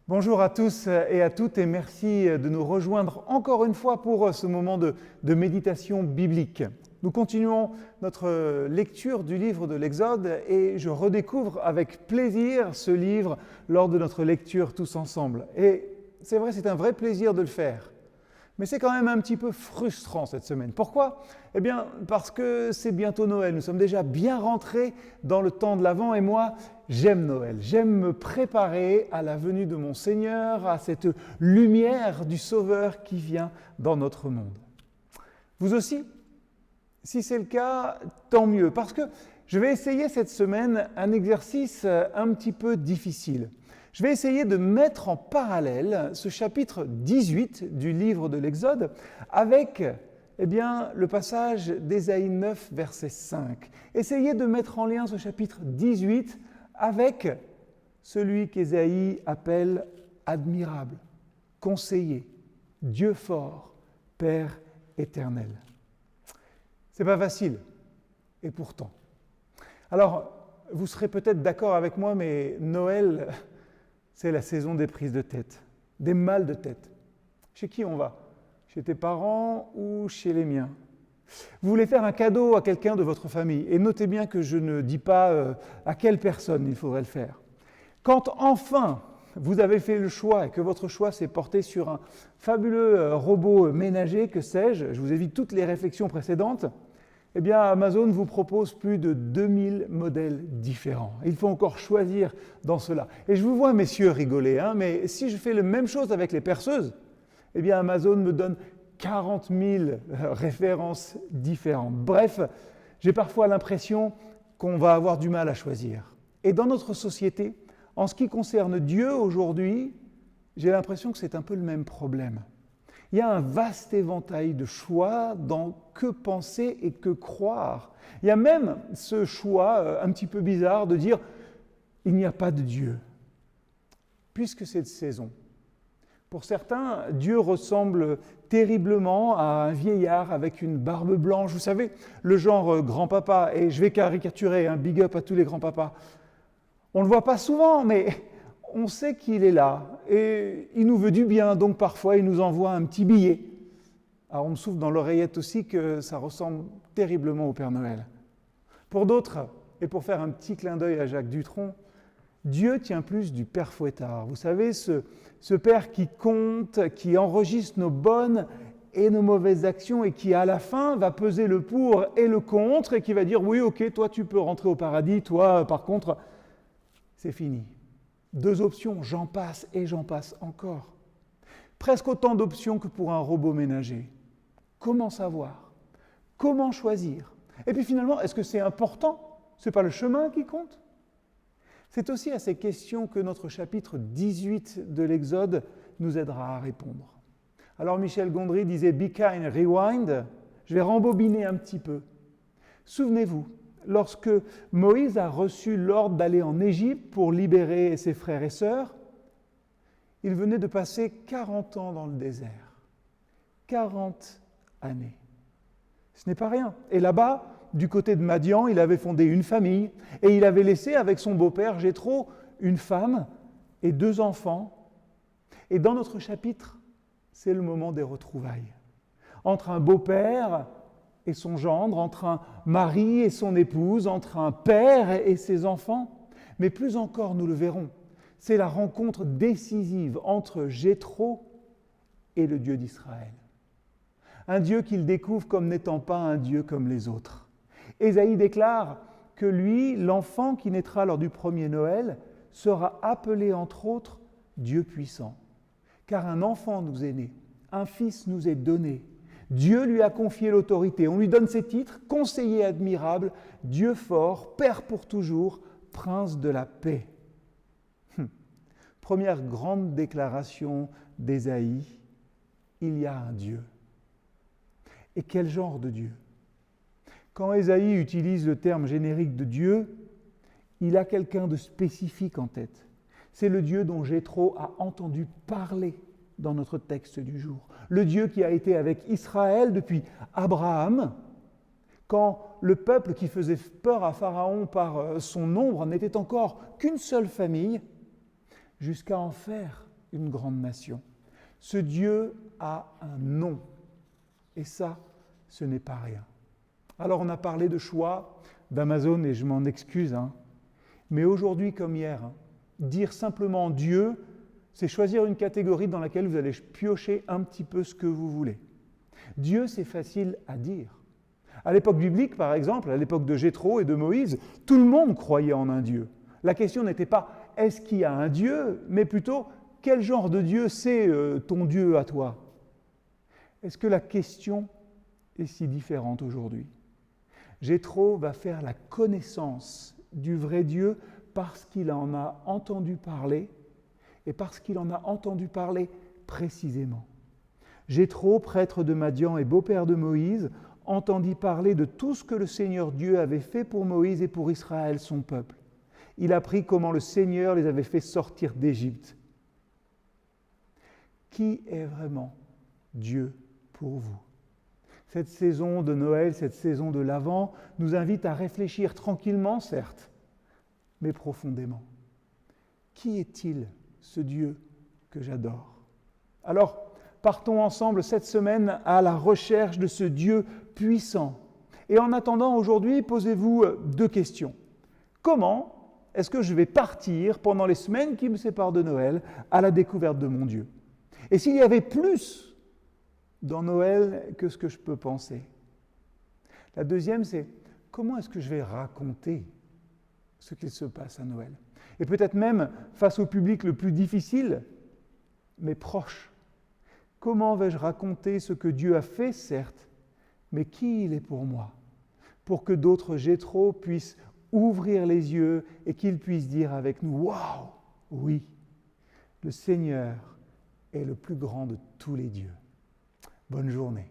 Bonjour à tous et à toutes et merci de nous rejoindre encore une fois pour ce moment de méditation biblique. Nous continuons notre lecture du livre de l'Exode et je redécouvre avec plaisir ce livre lors de notre lecture tous ensemble. Et c'est vrai, c'est un vrai plaisir de le faire. Mais c'est quand même un petit peu frustrant cette semaine. Pourquoi ? Eh bien, parce que c'est bientôt Noël. Nous sommes déjà bien rentrés dans le temps de l'Avent et moi, j'aime Noël. J'aime me préparer à la venue de mon Seigneur, à cette lumière du Sauveur qui vient dans notre monde. Vous aussi ? Si c'est le cas, tant mieux. Parce que je vais essayer cette semaine un exercice un petit peu difficile. Je vais essayer de mettre en parallèle ce chapitre 18 du livre de l'Exode avec le passage d'Ésaïe 9, verset 5. Essayez de mettre en lien ce chapitre 18 avec celui qu'Ésaïe appelle admirable, conseiller, Dieu fort, Père éternel. C'est pas facile, et pourtant. Alors, vous serez peut-être d'accord avec moi, mais Noël, c'est la saison des prises de tête, des mal de tête. Chez qui on va ? Chez tes parents ou chez les miens ? Vous voulez faire un cadeau à quelqu'un de votre famille, et notez bien que je ne dis pas à quelle personne il faudrait le faire. Quand enfin vous avez fait le choix et que votre choix s'est porté sur un fabuleux robot ménager, que sais-je, je vous évite toutes les réflexions précédentes, eh bien Amazon vous propose plus de 2000 modèles différents. Il faut encore choisir dans cela. Et je vous vois, messieurs, rigoler, mais si je fais la même chose avec les perceuses, eh bien Amazon me donne 40 000 références différentes. Bref, j'ai parfois l'impression qu'on va avoir du mal à choisir. Et dans notre société, en ce qui concerne Dieu aujourd'hui, j'ai l'impression que c'est un peu le même problème. Il y a un vaste éventail de choix dans que penser et que croire. Il y a même ce choix un petit peu bizarre de dire « il n'y a pas de Dieu ». Puisque c'est de saison. Pour certains, Dieu ressemble terriblement à un vieillard avec une barbe blanche. Vous savez, le genre grand-papa, et je vais caricaturer, un big up à tous les grands-papas. On ne le voit pas souvent, mais on sait qu'il est là et il nous veut du bien, donc parfois il nous envoie un petit billet. Alors on me souffle dans l'oreillette aussi que ça ressemble terriblement au Père Noël. Pour d'autres, et pour faire un petit clin d'œil à Jacques Dutronc, Dieu tient plus du Père Fouettard. Vous savez, ce Père qui compte, qui enregistre nos bonnes et nos mauvaises actions et qui à la fin va peser le pour et le contre et qui va dire « oui, ok, toi tu peux rentrer au paradis, toi par contre, c'est fini ». 2 options, j'en passe et j'en passe encore. Presque autant d'options que pour un robot ménager. Comment savoir ? Comment choisir ? Et puis finalement, est-ce que c'est important ? Ce n'est pas le chemin qui compte ? C'est aussi à ces questions que notre chapitre 18 de l'Exode nous aidera à répondre. Alors Michel Gondry disait « Be kind, rewind ». Je vais rembobiner un petit peu. Souvenez-vous, lorsque Moïse a reçu l'ordre d'aller en Égypte pour libérer ses frères et sœurs, il venait de passer 40 ans dans le désert. 40 années. Ce n'est pas rien. Et là-bas, du côté de Madian, il avait fondé une famille et il avait laissé avec son beau-père Jéthro une femme et 2 enfants. Et dans notre chapitre, c'est le moment des retrouvailles. Entre un beau-père et son gendre, entre un mari et son épouse, entre un père et ses enfants. Mais plus encore, nous le verrons, c'est la rencontre décisive entre Jéthro et le Dieu d'Israël. Un Dieu qu'il découvre comme n'étant pas un Dieu comme les autres. Ésaïe déclare que lui, l'enfant qui naîtra lors du premier Noël, sera appelé entre autres Dieu puissant. Car un enfant nous est né, un fils nous est donné. Dieu lui a confié l'autorité. On lui donne ses titres, conseiller admirable, Dieu fort, Père pour toujours, Prince de la paix. Première grande déclaration d'Ésaïe, il y a un Dieu. Et quel genre de Dieu ? Quand Ésaïe utilise le terme générique de Dieu, il a quelqu'un de spécifique en tête. C'est le Dieu dont Jéthro a entendu parler dans notre texte du jour. Le Dieu qui a été avec Israël depuis Abraham, quand le peuple qui faisait peur à Pharaon par son nombre n'était encore qu'une seule famille, jusqu'à en faire une grande nation. Ce Dieu a un nom. Et ça, ce n'est pas rien. Alors on a parlé de choix d'Amazon et je m'en excuse, mais aujourd'hui comme hier, dire simplement Dieu, c'est choisir une catégorie dans laquelle vous allez piocher un petit peu ce que vous voulez. Dieu, c'est facile à dire. À l'époque biblique, par exemple, à l'époque de Jéthro et de Moïse, tout le monde croyait en un Dieu. La question n'était pas « est-ce qu'il y a un Dieu ?», mais plutôt « quel genre de Dieu c'est ton Dieu à toi ?» Est-ce que la question est si différente aujourd'hui ? Jéthro va faire la connaissance du vrai Dieu parce qu'il en a entendu parler et parce qu'il en a entendu parler précisément. Jéthro, prêtre de Madian et beau-père de Moïse, entendit parler de tout ce que le Seigneur Dieu avait fait pour Moïse et pour Israël, son peuple. Il apprit comment le Seigneur les avait fait sortir d'Égypte. Qui est vraiment Dieu pour vous ? Cette saison de Noël, cette saison de l'Avent, nous invite à réfléchir tranquillement, certes, mais profondément. Qui est-il, ce Dieu que j'adore ? Alors, partons ensemble cette semaine à la recherche de ce Dieu puissant. Et en attendant, aujourd'hui, posez-vous 2 questions. Comment est-ce que je vais partir pendant les semaines qui me séparent de Noël à la découverte de mon Dieu ? Et s'il y avait plus dans Noël que ce que je peux penser. La deuxième, c'est comment est-ce que je vais raconter ce qu'il se passe à Noël ? Et peut-être même face au public le plus difficile, mais proche. Comment vais-je raconter ce que Dieu a fait, certes, mais qui il est pour moi ? Pour que d'autres Jéthro puissent ouvrir les yeux et qu'ils puissent dire avec nous « Waouh ! Oui, le Seigneur est le plus grand de tous les dieux. » Bonne journée.